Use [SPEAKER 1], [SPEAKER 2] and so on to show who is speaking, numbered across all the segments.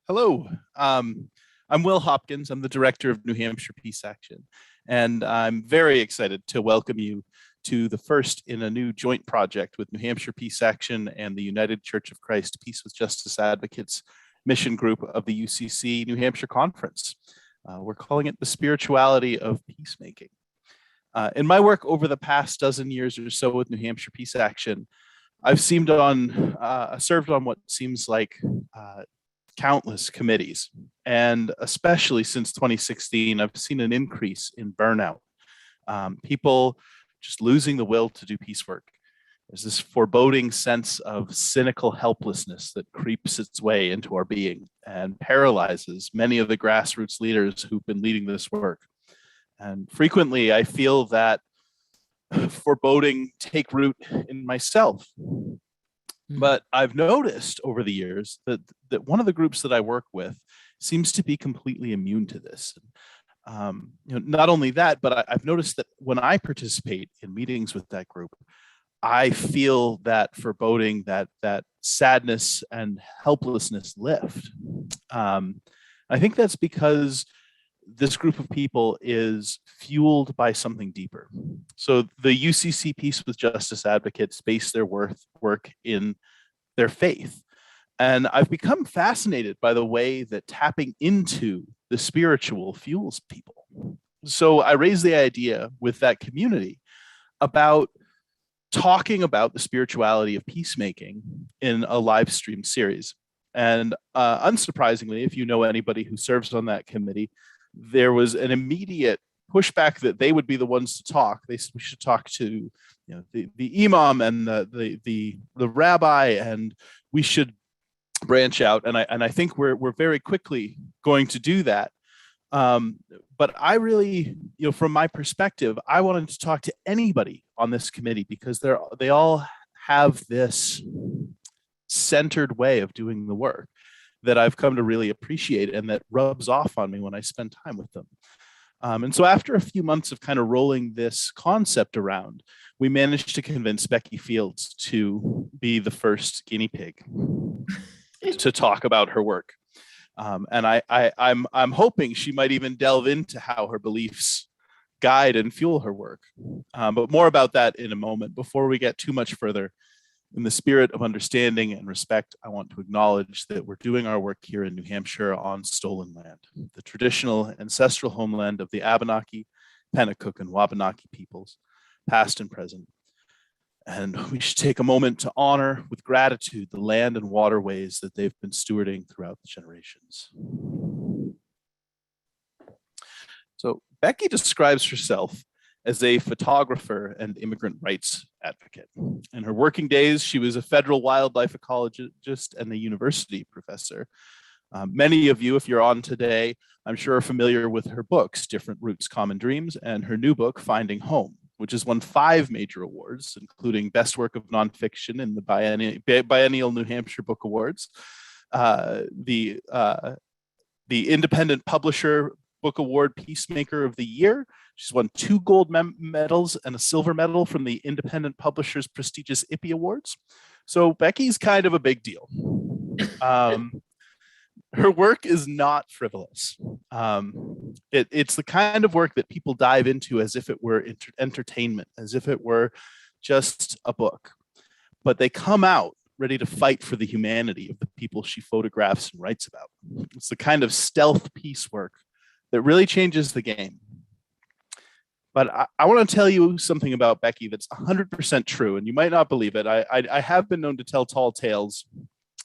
[SPEAKER 1] Hello, I'm Will Hopkins. I'm the director of New Hampshire Peace Action, and I'm very excited to welcome you to the first in a new joint project with New Hampshire Peace Action and the United Church of Christ Peace with Justice Advocates mission group of the UCC New Hampshire Conference. We're calling it the Spirituality of Peacemaking. In my work over the past dozen years or so with New Hampshire Peace Action, I've served on what seems like countless committees. And especially since 2016, I've seen an increase in burnout. People just losing the will to do peace work. There's this foreboding sense of cynical helplessness that creeps its way into our being and paralyzes many of the grassroots leaders who've been leading this work. And frequently, I feel that foreboding take root in myself. But I've noticed over the years that one of the groups that I work with seems to be completely immune to this. Not only that, but I've noticed that when I participate in meetings with that group, I feel that foreboding, that sadness and helplessness lift. I think that's because this group of people is fueled by something deeper. So the UCC Peace with Justice Advocates base their work in their faith. And I've become fascinated by the way that tapping into the spiritual fuels people. So I raised the idea with that community about talking about the spirituality of peacemaking in a live stream series. And unsurprisingly, if you know anybody who serves on that committee, there was an immediate pushback that they would be the ones to talk. They said we should talk to the imam and the rabbi, and we should branch out. And I think we're very quickly going to do that. But I really, from my perspective, I wanted to talk to anybody on this committee because they all have this centered way of doing the work that I've come to really appreciate and that rubs off on me when I spend time with them. And so after a few months of kind of rolling this concept around, we managed to convince Becky Field to be the first guinea pig to talk about her work. And I'm hoping she might even delve into how her beliefs guide and fuel her work. But more about that in a moment. Before we get too much further, in the spirit of understanding and respect, I want to acknowledge that we're doing our work here in New Hampshire on stolen land, the traditional ancestral homeland of the Abenaki, Pennacook, and Wabanaki peoples, past and present. And we should take a moment to honor with gratitude the land and waterways that they've been stewarding throughout the generations. So Becky describes herself as a photographer and immigrant rights advocate. In her working days, she was a federal wildlife ecologist and a university professor. Many of you, if you're on today, I'm sure are familiar with her books, Different Roots, Common Dreams, and her new book, Finding Home, which has won 5 major awards, including Best Work of Nonfiction in the Biennial New Hampshire Book Awards, the Independent Publisher Book Award Peacemaker of the Year. She's won 2 gold medals and a silver medal from the Independent Publishers prestigious IPPY Awards. So Becky's kind of a big deal. Her work is not frivolous. It's the kind of work that people dive into as if it were entertainment, as if it were just a book. But they come out ready to fight for the humanity of the people she photographs and writes about. It's the kind of stealth peace work that really changes the game. But I want to tell you something about Becky that's 100% true, and you might not believe it. I have been known to tell tall tales.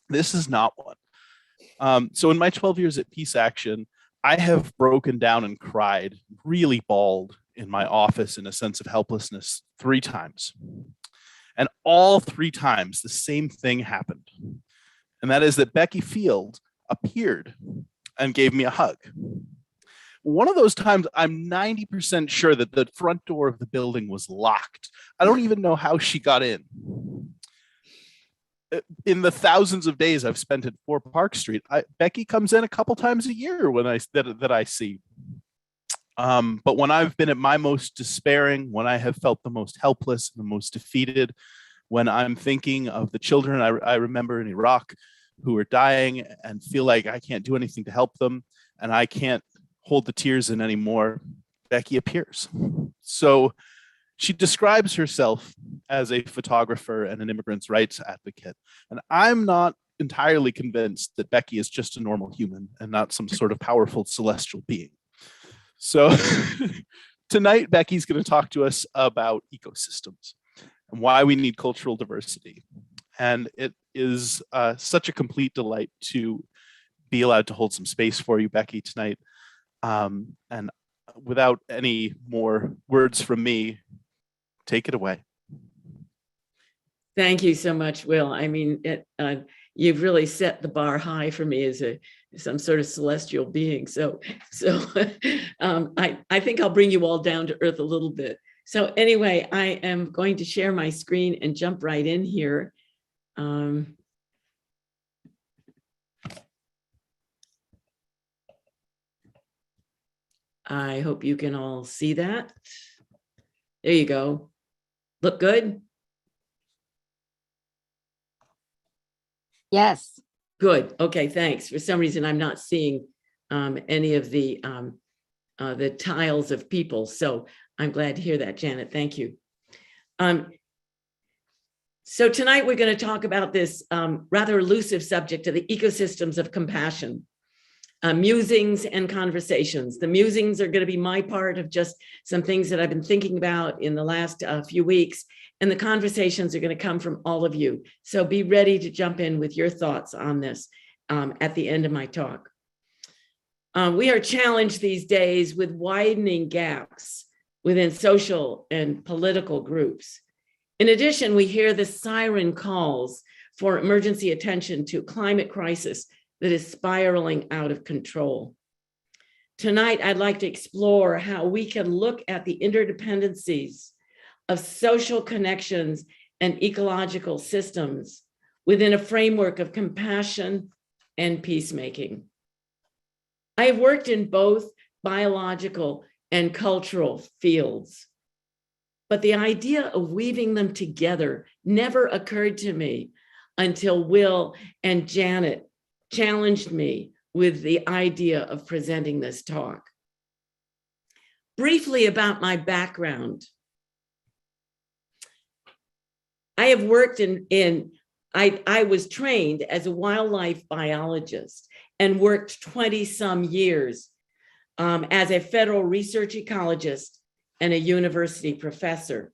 [SPEAKER 1] This is not one. So in my 12 years at Peace Action, I have broken down and cried, really bawled in my office in a sense of helplessness 3 times. And all 3 times, the same thing happened. And that is that Becky Field appeared and gave me a hug. One of those times, I'm 90% sure that the front door of the building was locked. I don't even know how she got in. In the thousands of days I've spent at 4 Park Street, Becky comes in a couple times a year when that I see. But when I've been at my most despairing, when I have felt the most helpless, the most defeated, when I'm thinking of the children I remember in Iraq, who are dying and feel like I can't do anything to help them and I can't hold the tears in anymore, Becky appears. So she describes herself as a photographer and an immigrants' rights advocate. And I'm not entirely convinced that Becky is just a normal human and not some sort of powerful celestial being. So tonight, Becky's going to talk to us about ecosystems and why we need cultural diversity. And it is such a complete delight to be allowed to hold some space for you, Becky, tonight. And without any more words from me, take it away.
[SPEAKER 2] Thank you so much, Will. I mean, you've really set the bar high for me as some sort of celestial being. So I think I'll bring you all down to earth a little bit. So anyway, I am going to share my screen and jump right in here. I hope you can all see that. There you go. Look good?
[SPEAKER 3] Yes.
[SPEAKER 2] Good. Okay, thanks. For some reason, I'm not seeing any of the tiles of people. So I'm glad to hear that, Janet. Thank you. So tonight we're going to talk about this rather elusive subject of the ecosystems of compassion. Musings and conversations. The musings are going to be my part of just some things that I've been thinking about in the last few weeks, and the conversations are going to come from all of you. So be ready to jump in with your thoughts on this at the end of my talk. We are challenged these days with widening gaps within social and political groups. In addition, we hear the siren calls for emergency attention to climate crisis that is spiraling out of control. Tonight, I'd like to explore how we can look at the interdependencies of social connections and ecological systems within a framework of compassion and peacemaking. I have worked in both biological and cultural fields, but the idea of weaving them together never occurred to me until Will and Janet challenged me with the idea of presenting this talk. Briefly about my background. I have worked I was trained as a wildlife biologist and worked 20 some years as a federal research ecologist and a university professor.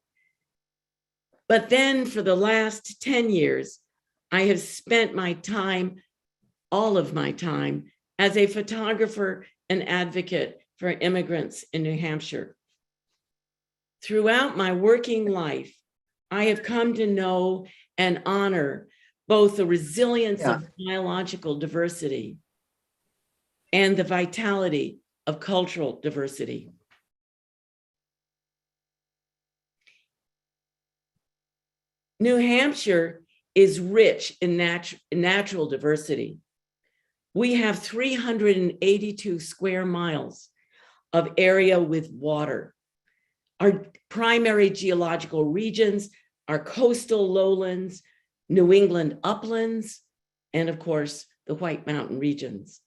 [SPEAKER 2] But then for the last 10 years, I have spent my time, all of my time, as a photographer and advocate for immigrants in New Hampshire. Throughout my working life, I have come to know and honor both the resilience of biological diversity and the vitality of cultural diversity. New Hampshire is rich in natural diversity. We have 382 square miles of area with water. Our primary geological regions are coastal lowlands, New England uplands, and of course, the White Mountain regions.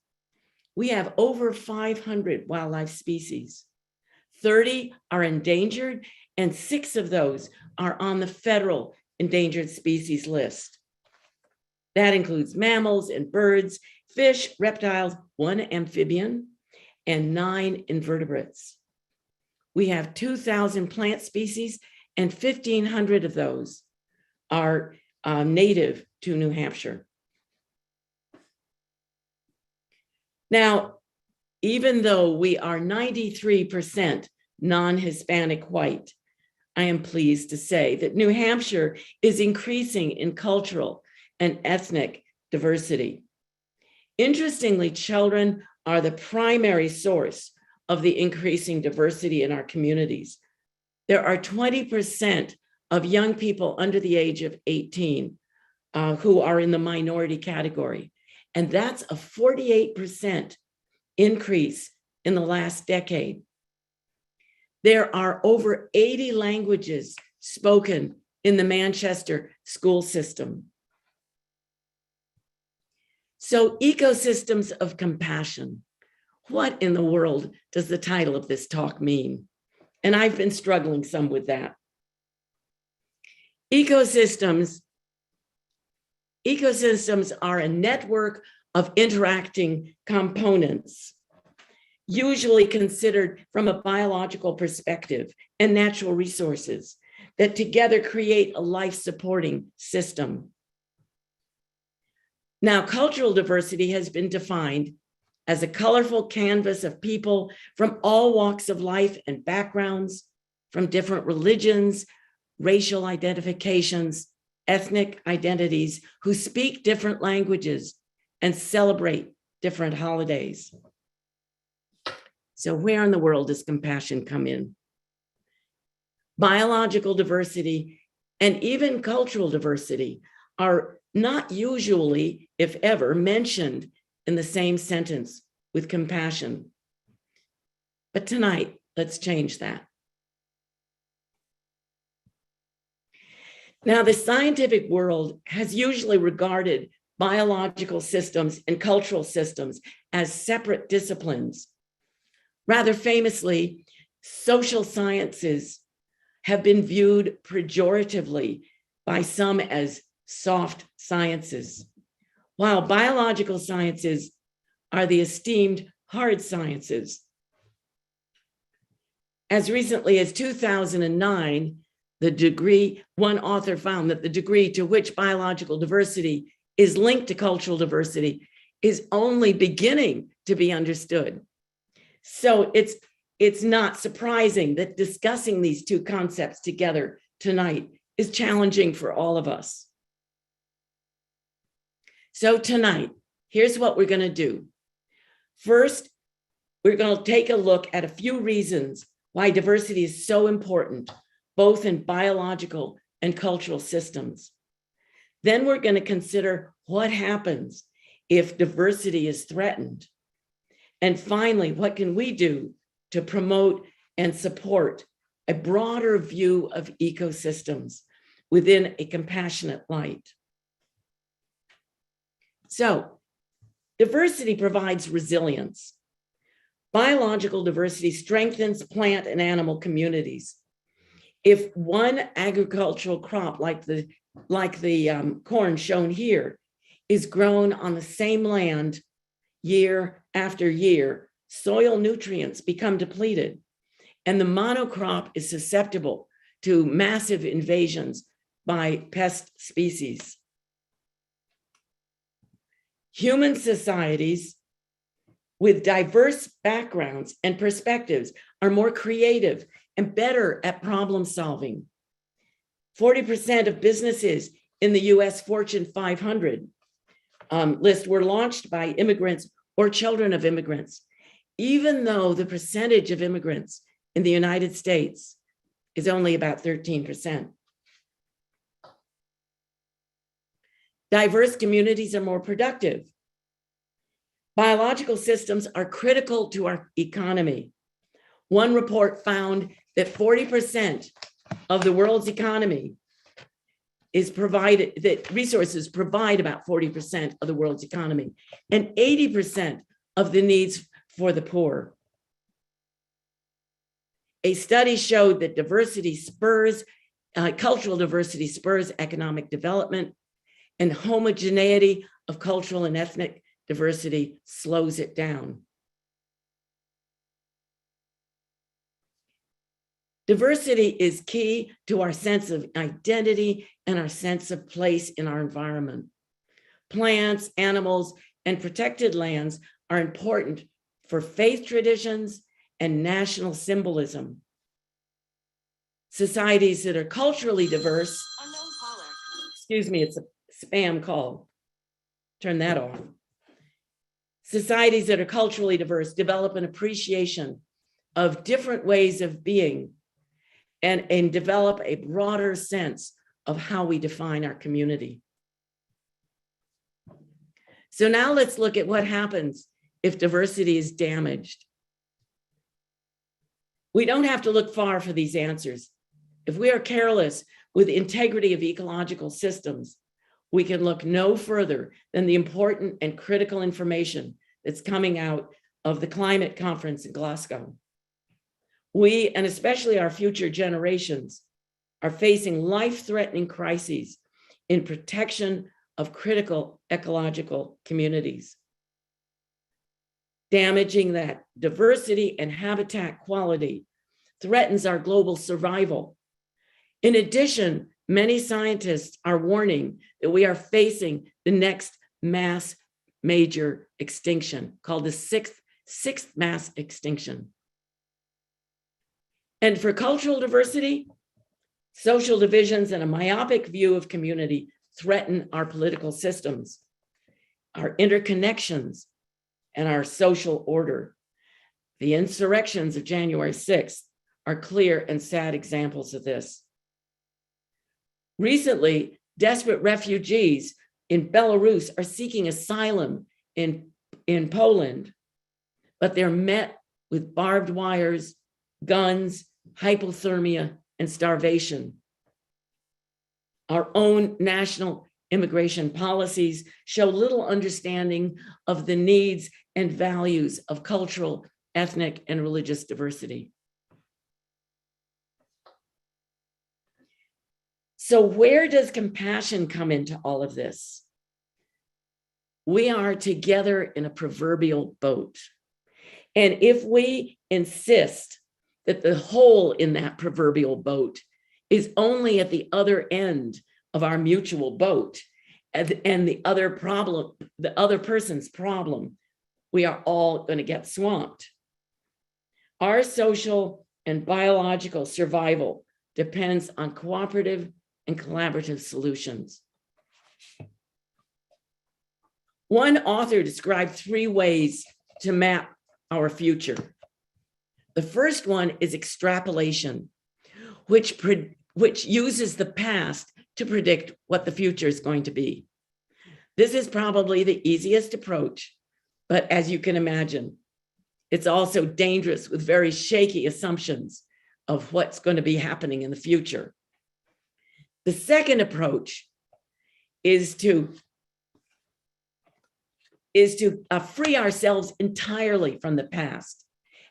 [SPEAKER 2] We have over 500 wildlife species. 30 are endangered, and 6 of those are on the federal endangered species list. That includes mammals and birds, fish, reptiles, 1 amphibian, and 9 invertebrates. We have 2,000 plant species, and 1,500 of those are native to New Hampshire. Now, even though we are 93% non-Hispanic white, I am pleased to say that New Hampshire is increasing in cultural and ethnic diversity. Interestingly, children are the primary source of the increasing diversity in our communities. There are 20% of young people under the age of 18 who are in the minority category. And that's a 48% increase in the last decade. There are over 80 languages spoken in the Manchester school system. So ecosystems of compassion. What in the world does the title of this talk mean? And I've been struggling some with that. Ecosystems are a network of interacting components, usually considered from a biological perspective and natural resources that together create a life-supporting system. Now, cultural diversity has been defined as a colorful canvas of people from all walks of life and backgrounds, from different religions, racial identifications, ethnic identities, who speak different languages and celebrate different holidays. So where in the world does compassion come in? Biological diversity and even cultural diversity are not usually, if ever, mentioned in the same sentence with compassion. But tonight, let's change that. Now, the scientific world has usually regarded biological systems and cultural systems as separate disciplines. Rather famously, social sciences have been viewed pejoratively by some as soft sciences, while biological sciences are the esteemed hard sciences. As recently as 2009, one author found that the degree to which biological diversity is linked to cultural diversity is only beginning to be understood. So it's not surprising that discussing these two concepts together tonight is challenging for all of us. So tonight, here's what we're going to do. First, we're going to take a look at a few reasons why diversity is so important, both in biological and cultural systems. Then we're going to consider what happens if diversity is threatened. And finally, what can we do to promote and support a broader view of ecosystems within a compassionate light? So, diversity provides resilience. Biological diversity strengthens plant and animal communities. If one agricultural crop like the corn shown here is grown on the same land year after year, soil nutrients become depleted, and the monocrop is susceptible to massive invasions by pest species. Human societies with diverse backgrounds and perspectives are more creative and better at problem solving. 40% of businesses in the US Fortune 500 list were launched by immigrants or children of immigrants, even though the percentage of immigrants in the United States is only about 13%. Diverse communities are more productive. Biological systems are critical to our economy. One report found that 40% of the world's economy is provided, that resources provide about 40% of the world's economy and 80% of the needs for the poor. A study showed that cultural diversity spurs economic development, and homogeneity of cultural and ethnic diversity slows it down. Diversity is key to our sense of identity and our sense of place in our environment. Plants, animals, and protected lands are important for faith traditions and national symbolism. Societies that are culturally diverse, excuse me, it's a spam call. Turn that off. Societies that are culturally diverse develop an appreciation of different ways of being and develop a broader sense of how we define our community. So now let's look at what happens if diversity is damaged. We don't have to look far for these answers. If we are careless with the integrity of ecological systems, we can look no further than the important and critical information that's coming out of the climate conference in Glasgow. We, and especially our future generations, are facing life-threatening crises in protection of critical ecological communities. Damaging that diversity and habitat quality threatens our global survival. In addition, many scientists are warning that we are facing the next mass major extinction, called the sixth mass extinction. And for cultural diversity, social divisions and a myopic view of community threaten our political systems, our interconnections, and our social order. The insurrections of January 6th are clear and sad examples of this. Recently, desperate refugees in Belarus are seeking asylum in Poland, but they're met with barbed wires, guns, hypothermia, and starvation. Our own national immigration policies show little understanding of the needs and values of cultural, ethnic, and religious diversity. So where does compassion come into all of this? We are together in a proverbial boat. And if we insist that the hole in that proverbial boat is only at the other end of our mutual boat, and the other person's problem, we are all going to get swamped. Our social and biological survival depends on cooperative and collaborative solutions. One author described 3 ways to map our future. The first one is extrapolation, which uses the past to predict what the future is going to be. This is probably the easiest approach, but as you can imagine, it's also dangerous with very shaky assumptions of what's going to be happening in the future. The second approach is to free ourselves entirely from the past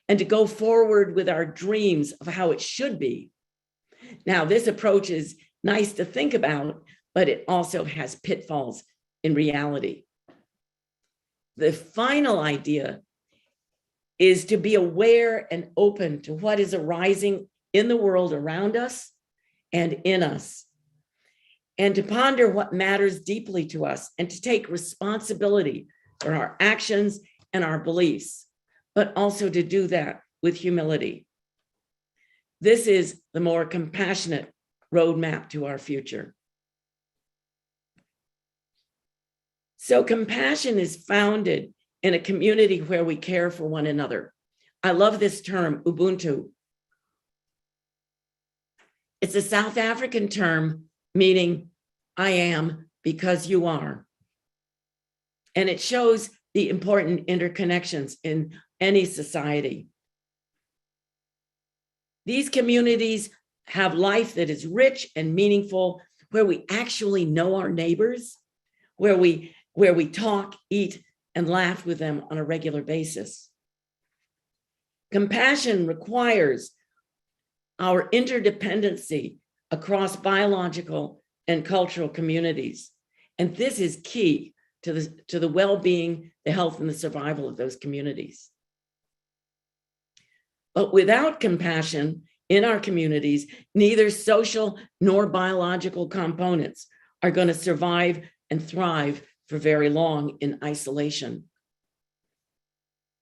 [SPEAKER 2] and to go forward with our dreams of how it should be. Now, this approach is nice to think about, but it also has pitfalls in reality. The final idea is to be aware and open to what is arising in the world around us and in us, and to ponder what matters deeply to us and to take responsibility for our actions and our beliefs, but also to do that with humility. This is the more compassionate roadmap to our future. So compassion is founded in a community where we care for one another. I love this term, Ubuntu. It's a South African term meaning I am because you are. And it shows the important interconnections in any society. These communities have life that is rich and meaningful, where we actually know our neighbors, where we talk, eat, and laugh with them on a regular basis. Compassion requires our interdependency across biological and cultural communities. And this is key to the well-being, the health, and the survival of those communities. But without compassion in our communities, neither social nor biological components are going to survive and thrive for very long in isolation.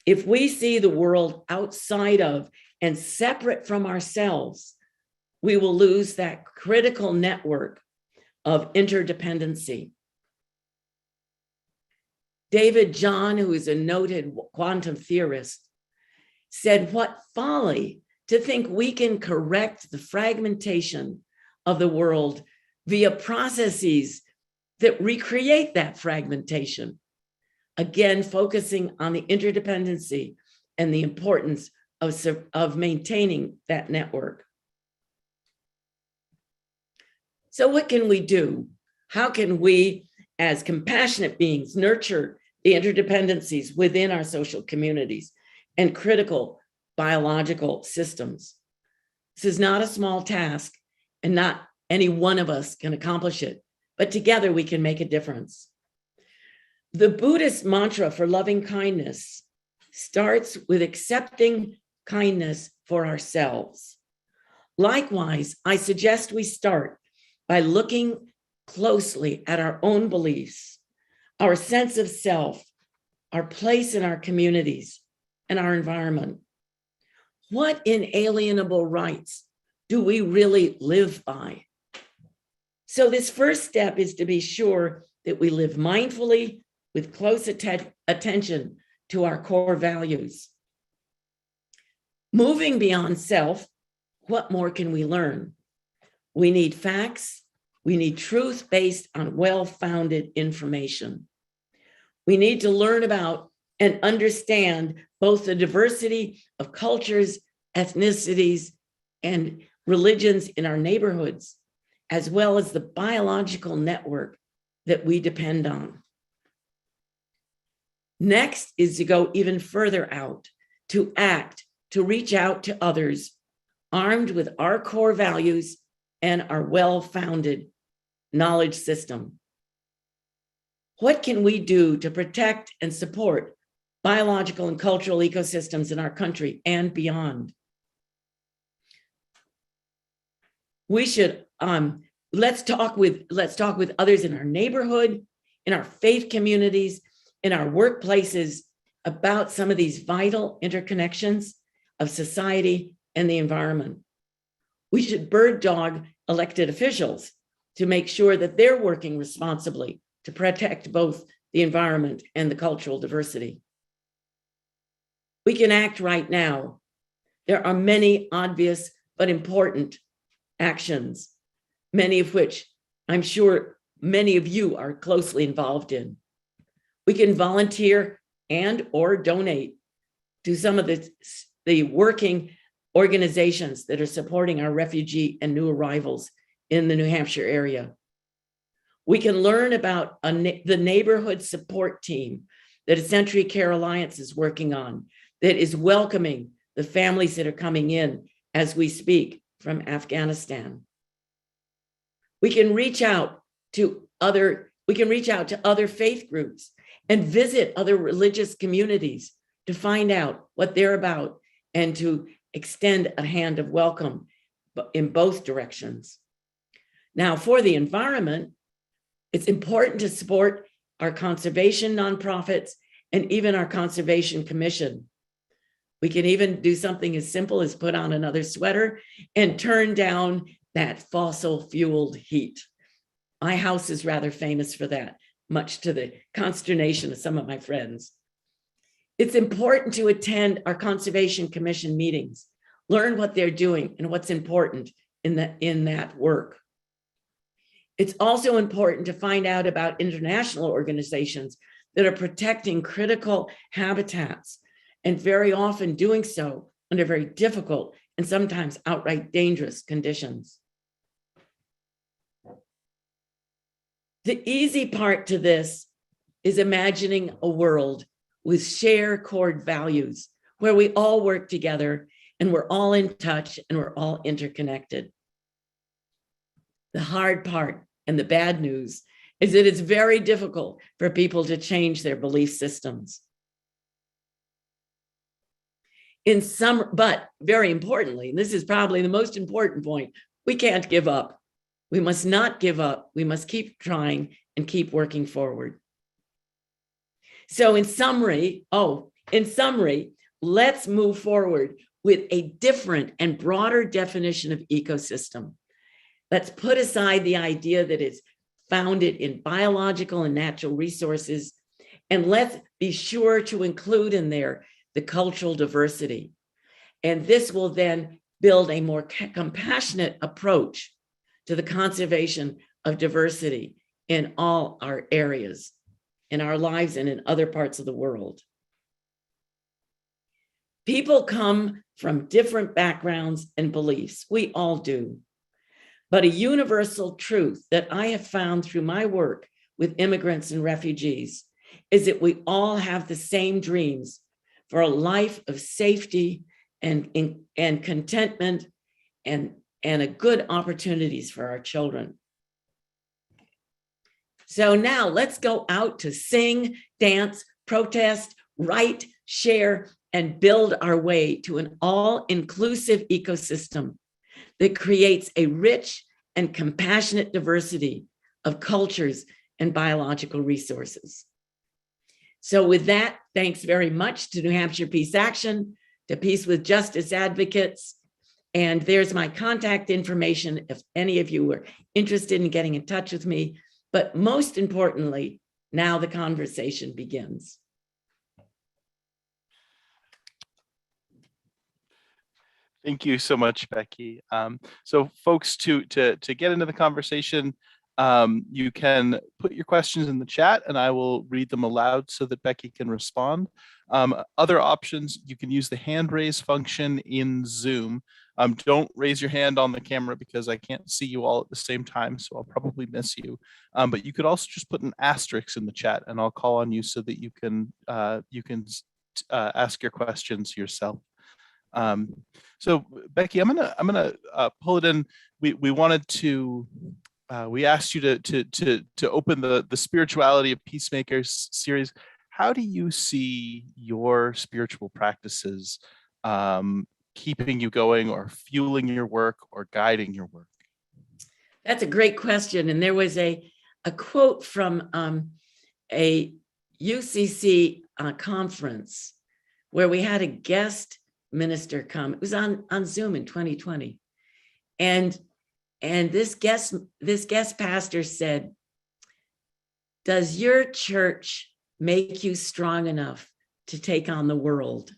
[SPEAKER 2] If we see the world outside of and separate from ourselves, we will lose that critical network of interdependency. David John, who is a noted quantum theorist, said, "What folly to think we can correct the fragmentation of the world via processes that recreate that fragmentation." Again, focusing on the interdependency and the importance of maintaining that network. So what can we do? How can we, as compassionate beings, nurture the interdependencies within our social communities and critical biological systems? This is not a small task, and not any one of us can accomplish it, but together we can make a difference. The Buddhist mantra for loving kindness starts with accepting kindness for ourselves. Likewise, I suggest we start by looking closely at our own beliefs, our sense of self, our place in our communities, and our environment. What inalienable rights do we really live by? So this first step is to be sure that we live mindfully with close attention to our core values. Moving beyond self, what more can we learn? We need facts. We need truth based on well-founded information. We need to learn about and understand both the diversity of cultures, ethnicities, and religions in our neighborhoods, as well as the biological network that we depend on. Next is to go even further out, to act, to reach out to others, armed with our core values and our well-founded knowledge system. What can we do to protect and support biological and cultural ecosystems in our country and beyond? We should let's talk with others in our neighborhood, in our faith communities, in our workplaces about some of these vital interconnections of society and the environment. We should bird dog elected officials to make sure that they're working responsibly to protect both the environment and the cultural diversity. We can act right now. There are many obvious but important actions, many of which I'm sure many of you are closely involved in. We can volunteer and or donate to some of the working organizations that are supporting our refugee and new arrivals in the New Hampshire area. We can learn about the neighborhood support team that a Century Care Alliance is working on, that is welcoming the families that are coming in as we speak from Afghanistan. We can reach out to other faith groups and visit other religious communities to find out what they're about and to extend a hand of welcome in both directions. Now, for the environment, it's important to support our conservation nonprofits and even our Conservation Commission. We can even do something as simple as put on another sweater and turn down that fossil fueled heat. My house is rather famous for that, much to the consternation of some of my friends. It's important to attend our Conservation Commission meetings, learn what they're doing and what's important in that work. It's also important to find out about international organizations that are protecting critical habitats, and very often doing so under very difficult and sometimes outright dangerous conditions. The easy part to this is imagining a world with shared core values where we all work together and we're all in touch and we're all interconnected. The hard part and the bad news is that it's very difficult for people to change their belief systems. But very importantly, and this is probably the most important point, we can't give up. We must not give up. We must keep trying and keep working forward. So in summary, let's move forward with a different and broader definition of ecosystem. Let's put aside the idea that it's founded in biological and natural resources, and let's be sure to include in there the cultural diversity. And this will then build a more compassionate approach to the conservation of diversity in all our areas, in our lives and in other parts of the world. People come from different backgrounds and beliefs. We all do. but a universal truth that I have found through my work with immigrants and refugees is that we all have the same dreams for a life of safety and contentment and a good opportunities for our children. So now let's go out to sing, dance, protest, write, share, and build our way to an all-inclusive ecosystem that creates a rich and compassionate diversity of cultures and biological resources. So with that, thanks very much to New Hampshire Peace Action, to Peace with Justice Advocates, and there's my contact information if any of you are interested in getting in touch with me. But most importantly, now the conversation begins.
[SPEAKER 1] Thank you so much, Becky. So folks, to get into the conversation, you can put your questions in the chat and I will read them aloud so that Becky can respond. Other options, you can use the hand raise function in Zoom. Don't raise your hand on the camera because I can't see you all at the same time, so I'll probably miss you. But you could also just put an asterisk in the chat and I'll call on you so that you can ask your questions yourself. So Becky, I'm gonna pull it in. We wanted to we asked you to open the Spirituality of Peacemakers series. How do you see your spiritual practices keeping you going or fueling your work or guiding your work?
[SPEAKER 2] That's a great question. And there was a quote from a UCC conference where we had a guest minister come. It was on Zoom in 2020. And this guest pastor said, "Does your church make you strong enough to take on the world?"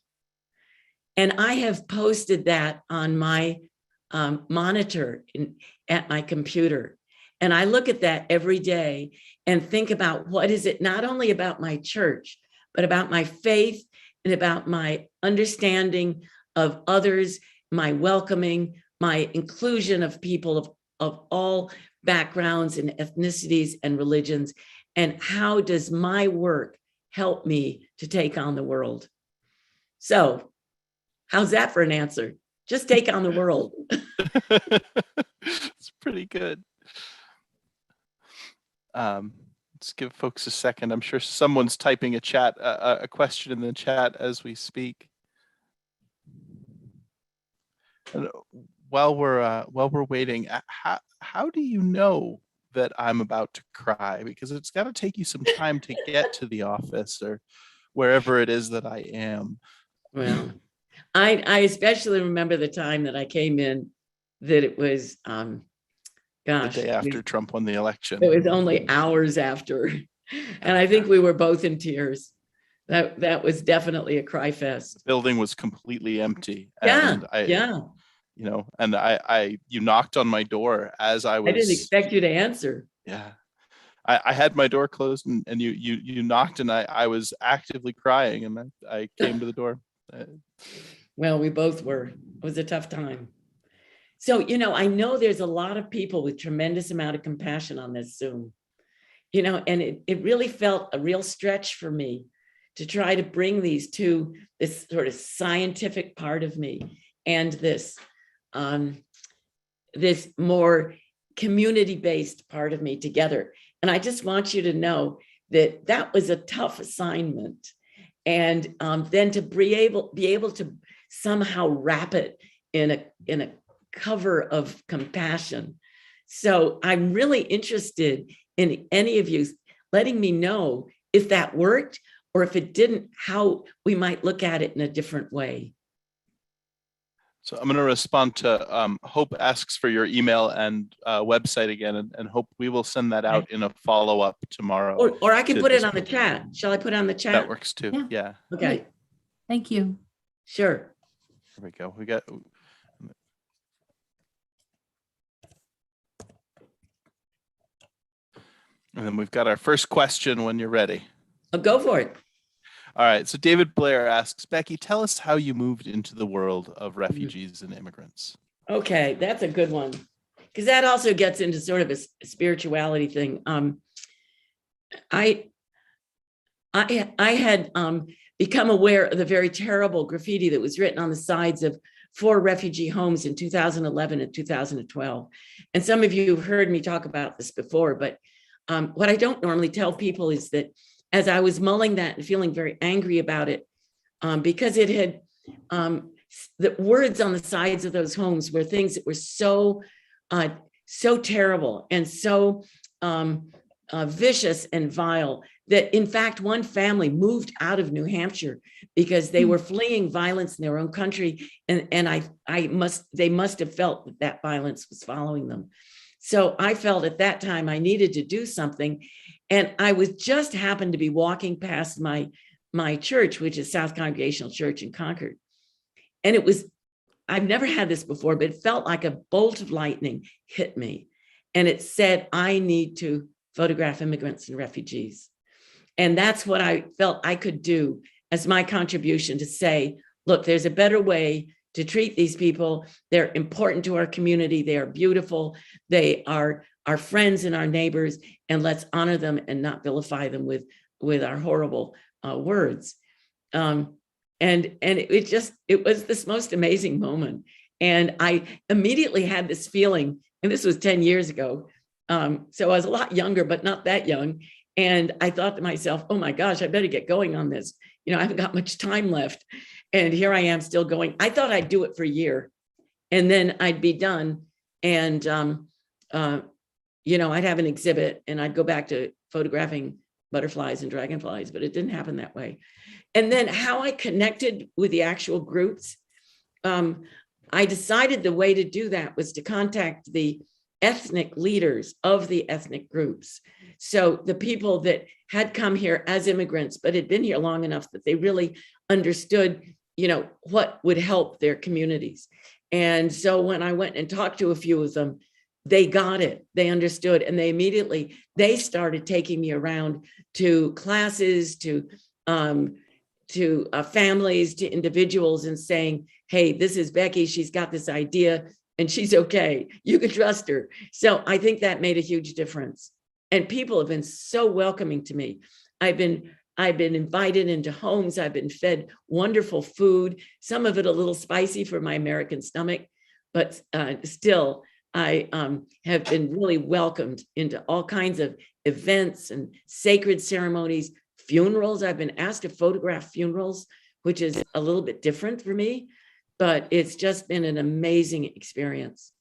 [SPEAKER 2] And I have posted that on my monitor at my computer. And I look at that every day and think about what is it, not only about my church, but about my faith and about my understanding of others, my welcoming, my inclusion of people of all backgrounds and ethnicities and religions, and how does my work help me to take on the world? So how's that for an answer? Just take on the world.
[SPEAKER 1] It's pretty good. Let's give folks a second. I'm sure someone's typing a question in the chat as we speak. And while we're waiting, how do you know that I'm about to cry? Because it's got to take you some time to get to the office or wherever it is that I am.
[SPEAKER 2] Well, I especially remember the time that I came in, that it was,
[SPEAKER 1] the day after Trump won the election.
[SPEAKER 2] It was only hours after. And I think we were both in tears. That was definitely a cry fest.
[SPEAKER 1] The building was completely empty.
[SPEAKER 2] Yeah,
[SPEAKER 1] And
[SPEAKER 2] yeah.
[SPEAKER 1] You know, and you knocked on my door as I was.
[SPEAKER 2] I didn't expect you to answer.
[SPEAKER 1] Yeah. I had my door closed and you knocked and I was actively crying and I came to the door.
[SPEAKER 2] Well, we both were. It was a tough time. So, you know, I know there's a lot of people with tremendous amount of compassion on this Zoom, you know, and it really felt a real stretch for me to try to bring these two, this sort of scientific part of me and this more community-based part of me together. And I just want you to know that that was a tough assignment. And then to be able to somehow wrap it in a cover of compassion. So I'm really interested in any of you letting me know if that worked, or if it didn't, how we might look at it in a different way.
[SPEAKER 1] So I'm going to respond to Hope asks for your email and website again, and Hope, we will send that out in a follow-up tomorrow.
[SPEAKER 2] Or I can put it on the chat. Shall I put it on the chat?
[SPEAKER 1] That works too. Yeah.
[SPEAKER 2] Okay.
[SPEAKER 3] Thank you.
[SPEAKER 2] Sure.
[SPEAKER 1] There we go. We got. And then we've got our first question when you're ready.
[SPEAKER 2] I'll go for it.
[SPEAKER 1] All right. So David Blair asks, Becky, tell us how you moved into the world of refugees and immigrants.
[SPEAKER 2] Okay, that's a good one. because that also gets into sort of a spirituality thing. I had become aware of the very terrible graffiti that was written on the sides of 4 refugee homes in 2011 and 2012. And some of you have heard me talk about this before, but what I don't normally tell people is that as I was mulling that and feeling very angry about it, because it had, the words on the sides of those homes were things that were so terrible and so vicious and vile that in fact one family moved out of New Hampshire because they were fleeing violence in their own country, and they must have felt that violence was following them. So I felt at that time I needed to do something, and I was just happened to be walking past my church, which is South Congregational Church in Concord, and it was, I've never had this before, but it felt like a bolt of lightning hit me, and it said, I need to photograph immigrants and refugees. And that's what I felt I could do as my contribution to say, look, there's a better way to treat these people. They're important to our community. They are beautiful. They are our friends and our neighbors, and let's honor them and not vilify them with our horrible words. And it was this most amazing moment. And I immediately had this feeling, and this was 10 years ago. So I was a lot younger, but not that young. And I thought to myself, oh my gosh, I better get going on this. I haven't got much time left. And here I am still going. I thought I'd do it for a year and then I'd be done. And, I'd have an exhibit and I'd go back to photographing butterflies and dragonflies, but it didn't happen that way. And then how I connected with the actual groups, I decided the way to do that was to contact the ethnic leaders of the ethnic groups. So the people that had come here as immigrants, but had been here long enough that they really understood, what would help their communities. And so when I went and talked to a few of them, they got it, they understood, and they started taking me around to classes, to families, to individuals, and saying, hey, this is Becky, she's got this idea, and she's okay. You can trust her. So I think that made a huge difference. And people have been so welcoming to me. I've been invited into homes. I've been fed wonderful food, some of it a little spicy for my American stomach, but still, I have been really welcomed into all kinds of events and sacred ceremonies, funerals. I've been asked to photograph funerals, which is a little bit different for me, but it's just been an amazing experience.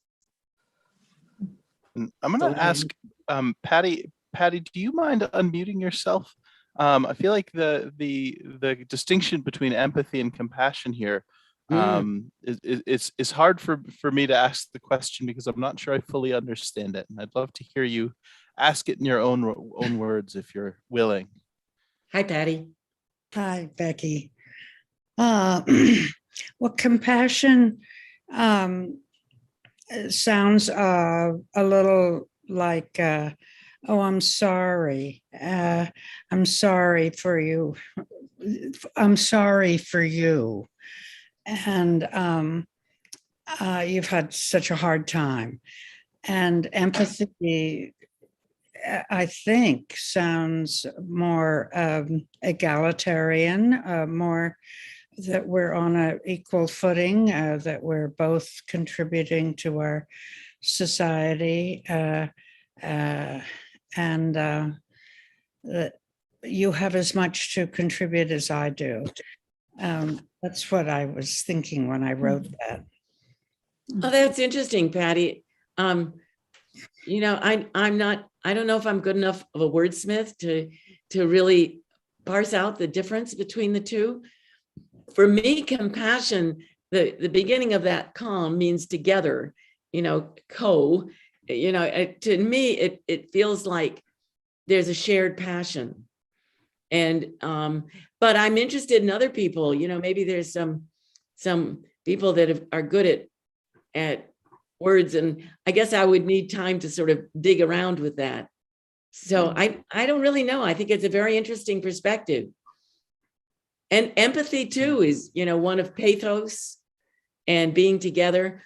[SPEAKER 1] And I'm going to ask Patty, do you mind unmuting yourself? I feel like the distinction between empathy and compassion here is hard for me to ask the question because I'm not sure I fully understand it. And I'd love to hear you ask it in your own words if you're willing.
[SPEAKER 2] Hi, Patty.
[SPEAKER 3] Hi, Becky. Well, compassion sounds a little like, oh, I'm sorry. I'm sorry for you. I'm sorry for you. And you've had such a hard time. And empathy, I think, sounds more egalitarian, more that we're on an equal footing, that we're both contributing to our society, and that you have as much to contribute as I do. That's what I was thinking when I wrote that.
[SPEAKER 2] Oh, that's interesting, Patty. I'm not, I don't know if I'm good enough of a wordsmith to really parse out the difference between the two. For me, compassion, the beginning of that calm means together, to me, it feels like there's a shared passion. And, but I'm interested in other people, maybe there's some people that are good at words, and I guess I would need time to sort of dig around with that. So I don't really know. I think it's a very interesting perspective. And empathy too is, one of pathos and being together.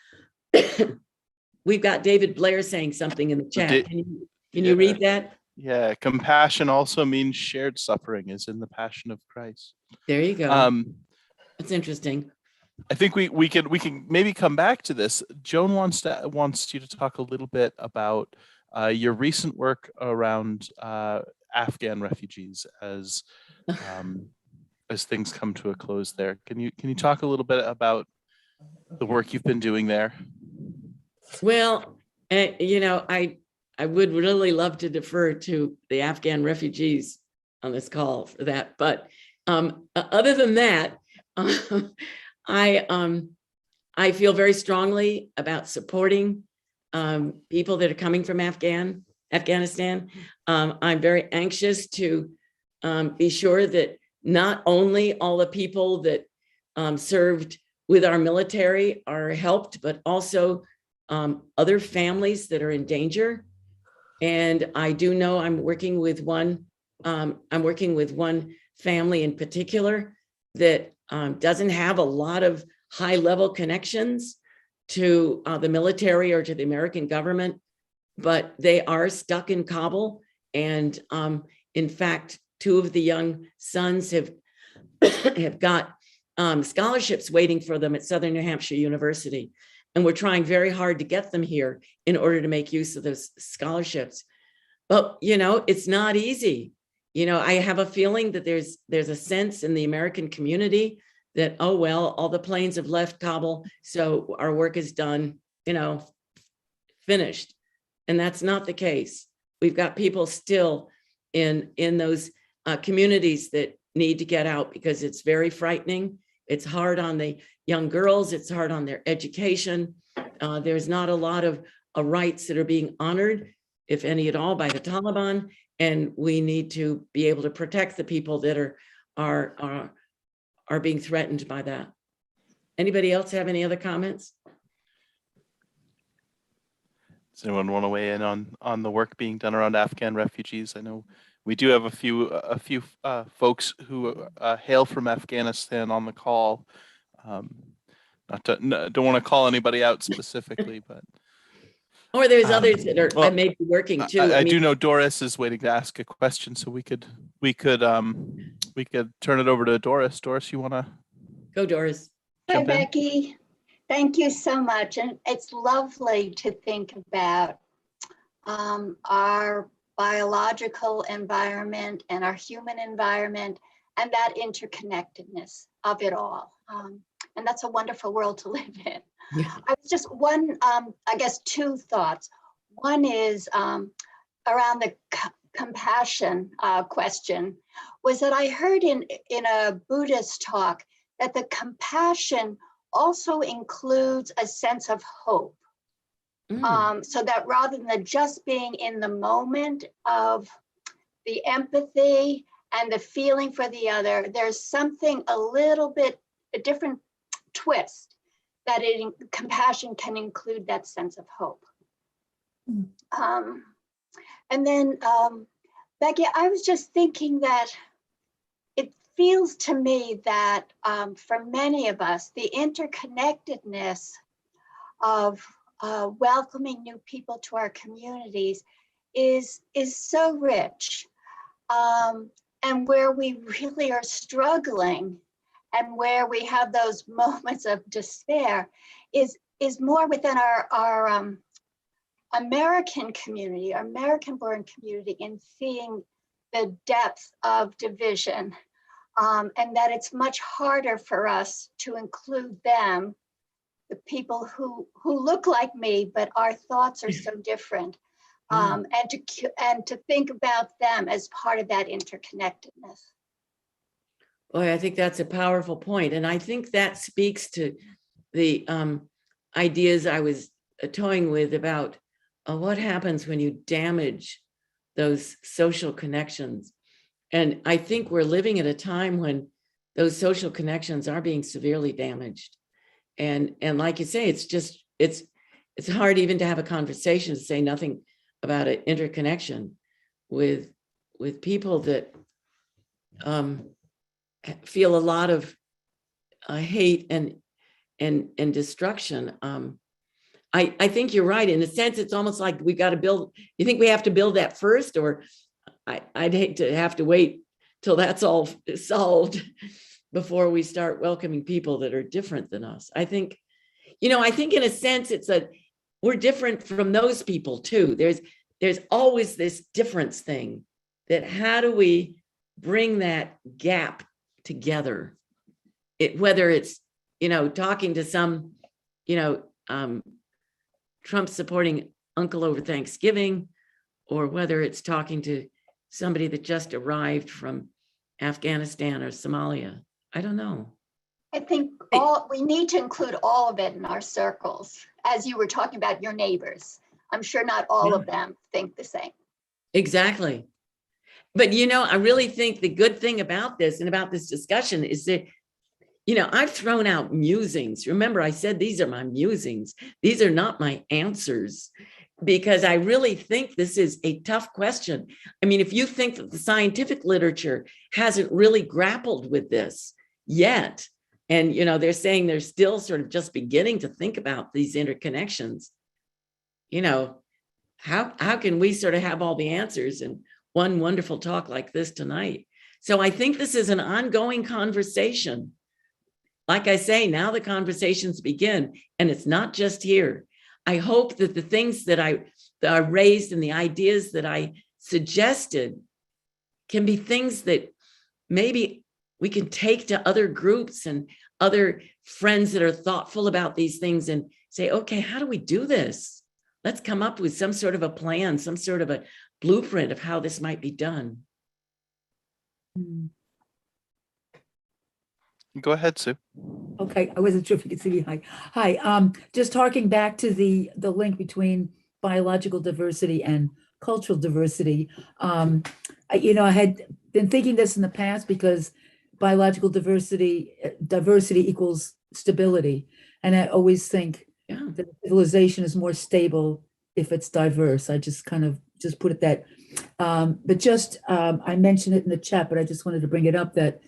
[SPEAKER 2] we've got David Blair saying something in the chat. Can you
[SPEAKER 1] Yeah.
[SPEAKER 2] read that?
[SPEAKER 1] Yeah, compassion also means shared suffering, is in the Passion of Christ.
[SPEAKER 2] There you go. That's interesting.
[SPEAKER 1] I think we can maybe come back to this. Joan wants you to talk a little bit about your recent work around Afghan refugees as things come to a close there. Can you talk a little bit about the work you've been doing there?
[SPEAKER 2] Well, you know, I would really love to defer to the Afghan refugees on this call for that, but other than that, I feel very strongly about supporting people that are coming from Afghanistan. I'm very anxious to be sure that not only all the people that served with our military are helped, but also other families that are in danger. And I do know I'm working with one family in particular that doesn't have a lot of high-level connections to the military or to the American government, but they are stuck in Kabul. And in fact, two of the young sons have got scholarships waiting for them at Southern New Hampshire University. And we're trying very hard to get them here in order to make use of those scholarships. But, you know, it's not easy. You know, I have a feeling that there's a sense in the American community that, oh, well, all the planes have left Kabul, so our work is done, you know, finished. And that's not the case. We've got people still in those communities that need to get out because it's very frightening. It's hard on the young girls. It's hard on their education. There's not a lot of rights that are being honored, if any at all, by the Taliban. And we need to be able to protect the people that are being threatened by that. Anybody else have any other comments?
[SPEAKER 1] Does anyone want to weigh in on the work being done around Afghan refugees? I know we do have a few folks who hail from Afghanistan on the call. Don't want to call anybody out specifically, but
[SPEAKER 2] Or there's others that are
[SPEAKER 1] well,
[SPEAKER 2] maybe working too.
[SPEAKER 1] I
[SPEAKER 2] mean,
[SPEAKER 1] do know Doris is waiting to ask a question, so we could turn it over to Doris. Doris, you want to
[SPEAKER 2] go, Doris.
[SPEAKER 4] Hi, Becky. Thank you so much. And it's lovely to think about our biological environment and our human environment and that interconnectedness of it all. And that's a wonderful world to live in.
[SPEAKER 2] Yeah.
[SPEAKER 4] I was just I guess two thoughts. One is around the compassion question, was that I heard in a Buddhist talk that the compassion also includes a sense of hope. So that rather than just being in the moment of the empathy and the feeling for the other, there's something a little bit, a different twist, that compassion can include that sense of hope. And then, Becky, I was just thinking that it feels to me that for many of us, the interconnectedness of welcoming new people to our communities is so rich. And where we really are struggling and where we have those moments of despair is more within our American community, our American-born community, in seeing the depth of division, and that it's much harder for us to include them, the people who look like me, but our thoughts are so different, and to think about them as part of that interconnectedness.
[SPEAKER 2] Boy, I think that's a powerful point. And I think that speaks to the ideas I was toying with about what happens when you damage those social connections. And I think we're living at a time when those social connections are being severely damaged. And like you say, it's hard even to have a conversation, to say nothing about an interconnection with people that feel a lot of hate and destruction. I think you're right. In a sense, it's almost like we got to build. You think we have to build that first, or I'd hate to have to wait till that's all solved before we start welcoming people that are different than us. I think in a sense, we're different from those people too. There's always this difference thing, that how do we bring that gap together? Whether it's, talking to some, Trump supporting uncle over Thanksgiving, or whether it's talking to somebody that just arrived from Afghanistan or Somalia. I don't know.
[SPEAKER 4] I think we need to include all of it in our circles, as you were talking about your neighbors. I'm sure not all of them think the same.
[SPEAKER 2] Exactly. But, I really think the good thing about this and about this discussion is that, I've thrown out musings. Remember, I said these are my musings. These are not my answers, because I really think this is a tough question. I mean, if you think that the scientific literature hasn't really grappled with this yet, and, they're saying they're still sort of just beginning to think about these interconnections, how can we sort of have all the answers in one wonderful talk like this tonight? So I think this is an ongoing conversation. Like I say, now the conversations begin, and it's not just here. I hope that the things that I raised and the ideas that I suggested can be things that maybe we can take to other groups and other friends that are thoughtful about these things and say, okay, how do we do this? Let's come up with some sort of a plan, some sort of a blueprint of how this might be done.
[SPEAKER 1] Go ahead, Sue.
[SPEAKER 5] Okay, I wasn't sure if you could see me. Hi. Just harking back to the link between biological diversity and cultural diversity. I had been thinking this in the past, because biological diversity equals stability, and I always think that civilization is more stable if it's diverse. I just kind of put it that. But I mentioned it in the chat, but I just wanted to bring it up that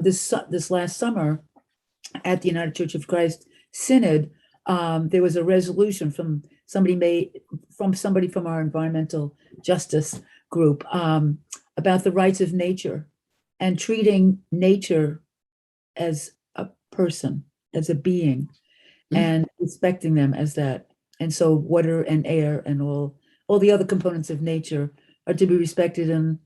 [SPEAKER 5] this last summer at the United Church of Christ Synod, there was a resolution from somebody from our environmental justice group about the rights of nature and treating nature as a person, as a being, and respecting them as that. And so water and air and all the other components of nature are to be respected and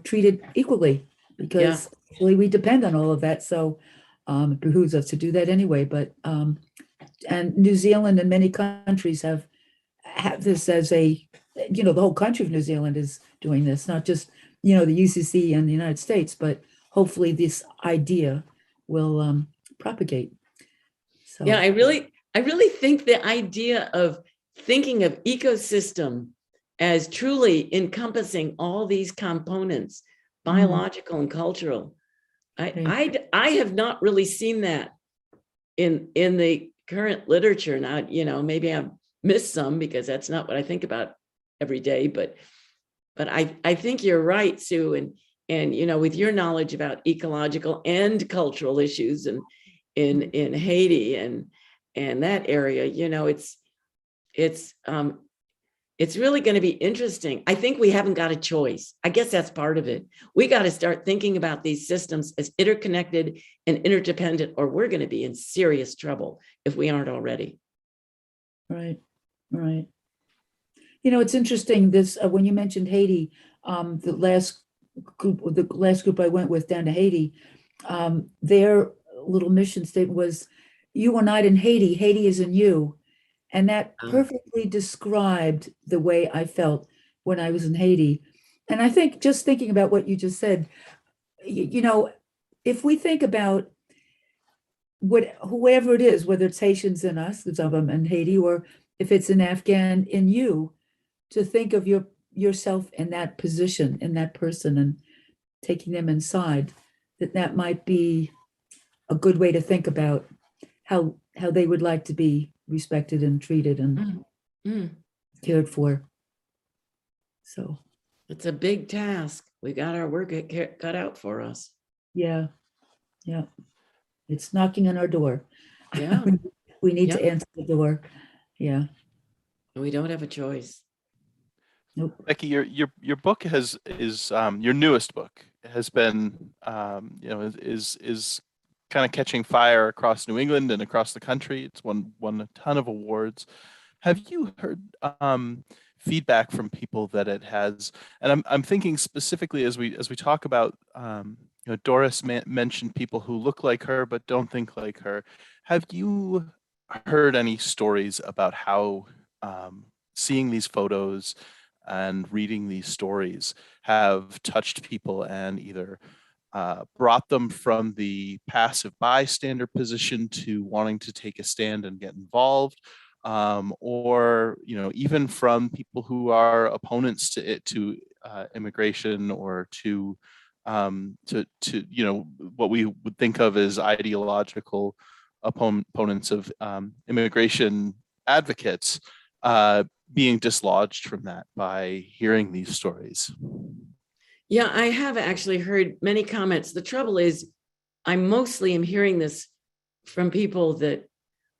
[SPEAKER 5] treated equally, because really we depend on all of that. So it behooves us to do that anyway. But and New Zealand and many countries have this as the whole country of New Zealand is doing this, not just the UCC and the United States, but hopefully this idea will propagate. So
[SPEAKER 2] I really think the idea of thinking of ecosystem as truly encompassing all these components, biological and cultural. I have not really seen that in the current literature. Now, maybe I've missed some, because that's not what I think about every day, but I think you're right, Sue, and with your knowledge about ecological and cultural issues and in Haiti and that area, it's really going to be interesting. I think we haven't got a choice. I guess that's part of it. We got to start thinking about these systems as interconnected and interdependent, or we're going to be in serious trouble if we aren't already.
[SPEAKER 5] Right. It's interesting, this when you mentioned Haiti, the last group I went with down to Haiti, their little mission statement was, "You are not in Haiti, Haiti is in you." And that perfectly described the way I felt when I was in Haiti. And I think, just thinking about what you just said, if we think about whoever it is, whether it's Haitians in us, in Haiti, or if it's an Afghan in you, to think of yourself in that position, in that person, and taking them inside, that might be a good way to think about how they would like to be respected and treated and cared for. So
[SPEAKER 2] it's a big task. We got our work cut out for us.
[SPEAKER 5] Yeah. It's knocking on our door.
[SPEAKER 2] Yeah.
[SPEAKER 5] We need to
[SPEAKER 2] Yeah.
[SPEAKER 5] answer the door. Yeah.
[SPEAKER 2] We don't have a choice.
[SPEAKER 5] Nope.
[SPEAKER 1] Becky, your book is your newest book has been is kind of catching fire across New England and across the country. It's won a ton of awards. Have you heard feedback from people that it has? And I'm thinking specifically as we talk about Doris mentioned people who look like her but don't think like her. Have you heard any stories about how seeing these photos and reading these stories have touched people and either brought them from the passive bystander position to wanting to take a stand and get involved, or even from people who are opponents to immigration or to what we would think of as ideological opponents of immigration advocates, being dislodged from that by hearing these stories?
[SPEAKER 2] Yeah, I have actually heard many comments. The trouble is, I mostly am hearing this from people that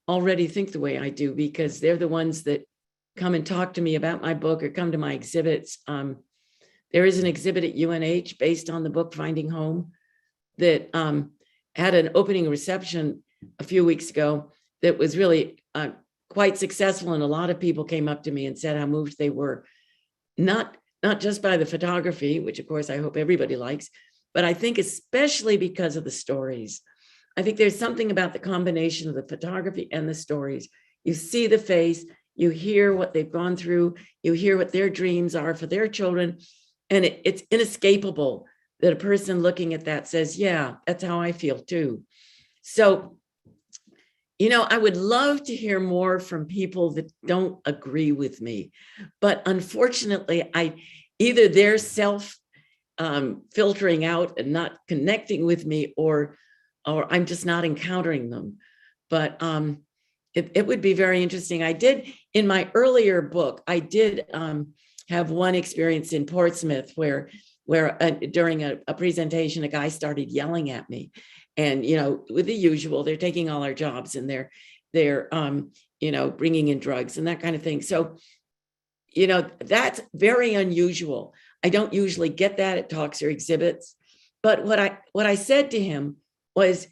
[SPEAKER 2] already think the way I do, because they're the ones that come and talk to me about my book or come to my exhibits. There is an exhibit at UNH based on the book Finding Home that had an opening reception a few weeks ago that was really quite successful. And a lot of people came up to me and said how moved they were, not just by the photography, which of course I hope everybody likes, but I think especially because of the stories. I think there's something about the combination of the photography and the stories. You see the face, you hear what they've gone through, you hear what their dreams are for their children, and it's inescapable that a person looking at that says, yeah, that's how I feel too. So, I would love to hear more from people that don't agree with me, but unfortunately, either they're self filtering out and not connecting with me, or I'm just not encountering them. But it would be very interesting. I did, in my earlier book, I did have one experience in Portsmouth where during a presentation, a guy started yelling at me. And, with the usual, they're taking all our jobs and they're bringing in drugs and that kind of thing. So, that's very unusual. I don't usually get that at talks or exhibits. But what I said to him was,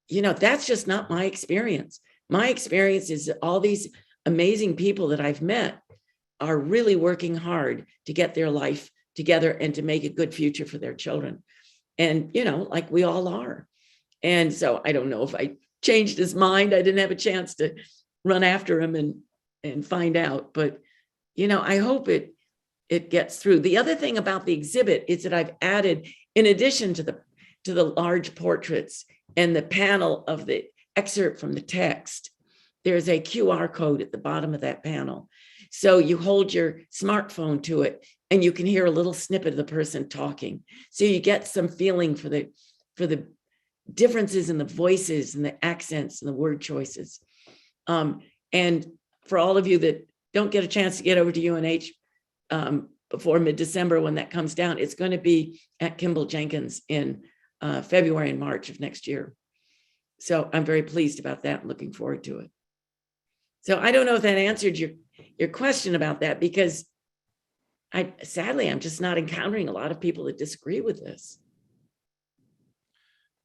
[SPEAKER 2] that's just not my experience. My experience is that all these amazing people that I've met are really working hard to get their life together and to make a good future for their children. And, like we all are. And so I don't know if I changed his mind. I didn't have a chance to run after him and find out, but, I hope it gets through. The other thing about the exhibit is that I've added, in addition to the large portraits and the panel of the excerpt from the text, there's a QR code at the bottom of that panel. So you hold your smartphone to it and you can hear a little snippet of the person talking. So you get some feeling for the differences in the voices and the accents and the word choices. And for all of you that don't get a chance to get over to UNH before mid-December when that comes down, it's going to be at Kimball Jenkins in February and March of next year. So I'm very pleased about that and looking forward to it. So I don't know if that answered your question about that, because sadly, I'm just not encountering a lot of people that disagree with this.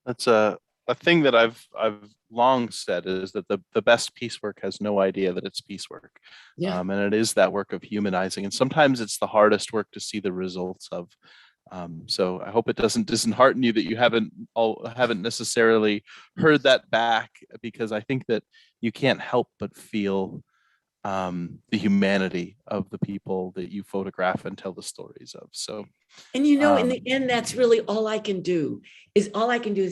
[SPEAKER 1] That's a thing that I've long said, is that the best piecework has no idea that it's piecework.
[SPEAKER 2] Yeah.
[SPEAKER 1] And it is that work of humanizing. And sometimes it's the hardest work to see the results of. So I hope it doesn't dishearten you that you haven't necessarily heard that back, because I think that you can't help but feel the humanity of the people that you photograph and tell the stories of. So,
[SPEAKER 2] and in the end, that's really all I can do is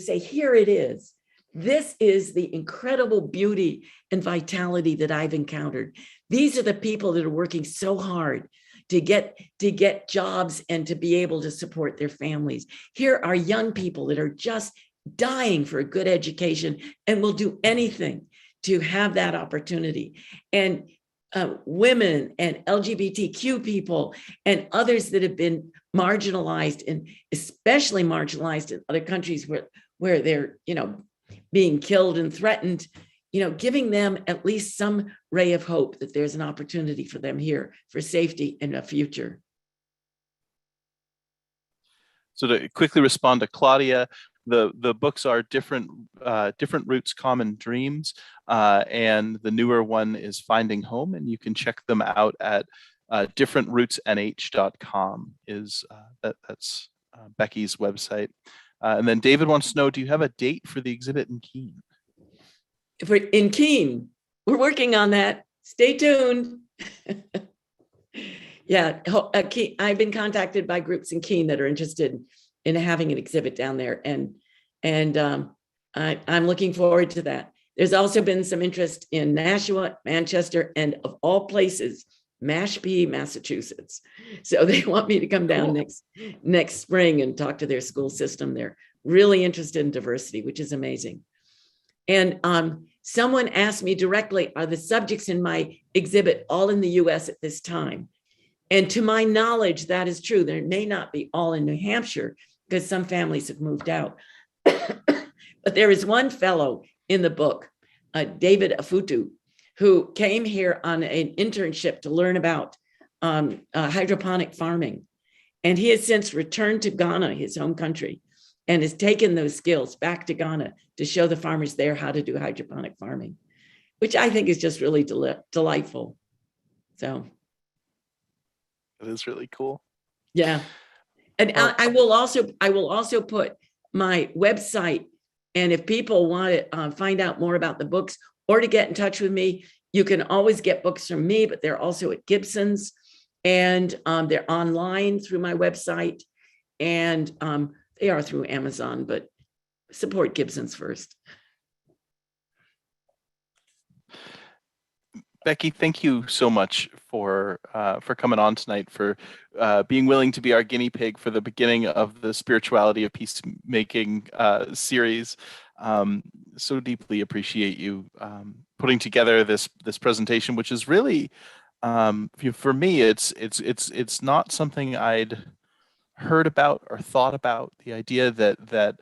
[SPEAKER 2] say, here it is. This is the incredible beauty and vitality that I've encountered. These are the people that are working so hard to get jobs and to be able to support their families. Here are young people that are just dying for a good education and will do anything to have that opportunity. And women and LGBTQ people and others that have been marginalized, and especially marginalized in other countries where they're being killed and threatened. giving them at least some ray of hope that there's an opportunity for them here for safety in a future.
[SPEAKER 1] So to quickly respond to Claudia, the books are different roots, common dreams, and the newer one is Finding Home, and you can check them out at differentrootsnh.com. That's Becky's website. And then David wants to know, do you have a date for the exhibit in Keene?
[SPEAKER 2] In Keene, we're working on that. Stay tuned. Yeah, I've been contacted by groups in Keene that are interested in having an exhibit down there, and I'm looking forward to that. There's also been some interest in Nashua, Manchester, and of all places, Mashpee, Massachusetts. So they want me to come down next spring and talk to their school system. They're really interested in diversity, which is amazing. And someone asked me directly, are the subjects in my exhibit all in the US at this time? And to my knowledge, that is true. There may not be all in New Hampshire because some families have moved out. But there is one fellow in the book, David Afutu, who came here on an internship to learn about hydroponic farming. And he has since returned to Ghana, his home country, and has taken those skills back to Ghana to show the farmers there how to do hydroponic farming, which I think is just really delightful. So.
[SPEAKER 1] That is really cool.
[SPEAKER 2] Yeah. And I will also put my website, and if people want to find out more about the books or to get in touch with me, you can always get books from me, but they're also at Gibson's, and they're online through my website, and they are through Amazon, but support Gibson's first.
[SPEAKER 1] Becky, thank you so much for coming on tonight, for being willing to be our guinea pig for the beginning of the Spirituality of Peacemaking series. So deeply appreciate you putting together this presentation, which is really, for me, it's not something I'd heard about or thought about. The idea that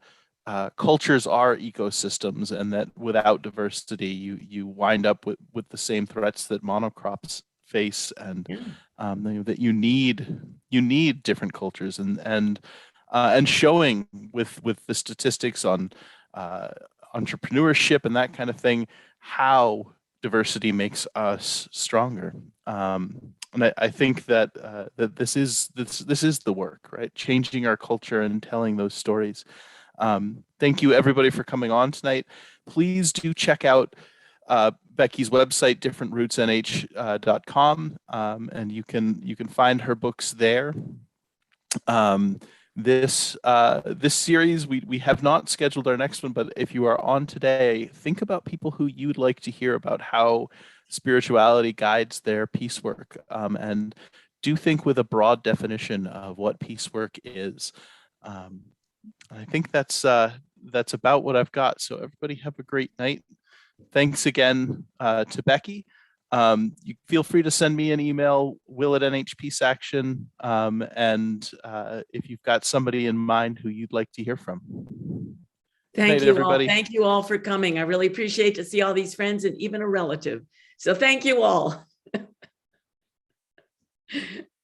[SPEAKER 1] cultures are ecosystems, and that without diversity, you wind up with the same threats that monocrops face, and that you need different cultures, and showing with the statistics on entrepreneurship and that kind of thing, how diversity makes us stronger. And I think that that this is the work, right? Changing our culture and telling those stories. Thank you everybody for coming on tonight. Please do check out Becky's website, differentrootsnh.com, and you can find her books there. This series, we have not scheduled our next one, but if you are on today, think about people who you'd like to hear about how spirituality guides their peace work, and do think with a broad definition of what peace work is. I think that's about what I've got. So everybody have a great night. Thanks again to Becky. You feel free to send me an email, will@nhpeaceaction, and if you've got somebody in mind who you'd like to hear from.
[SPEAKER 2] Thank you all. Thank you all for coming. I really appreciate to see all these friends and even a relative. So thank you all.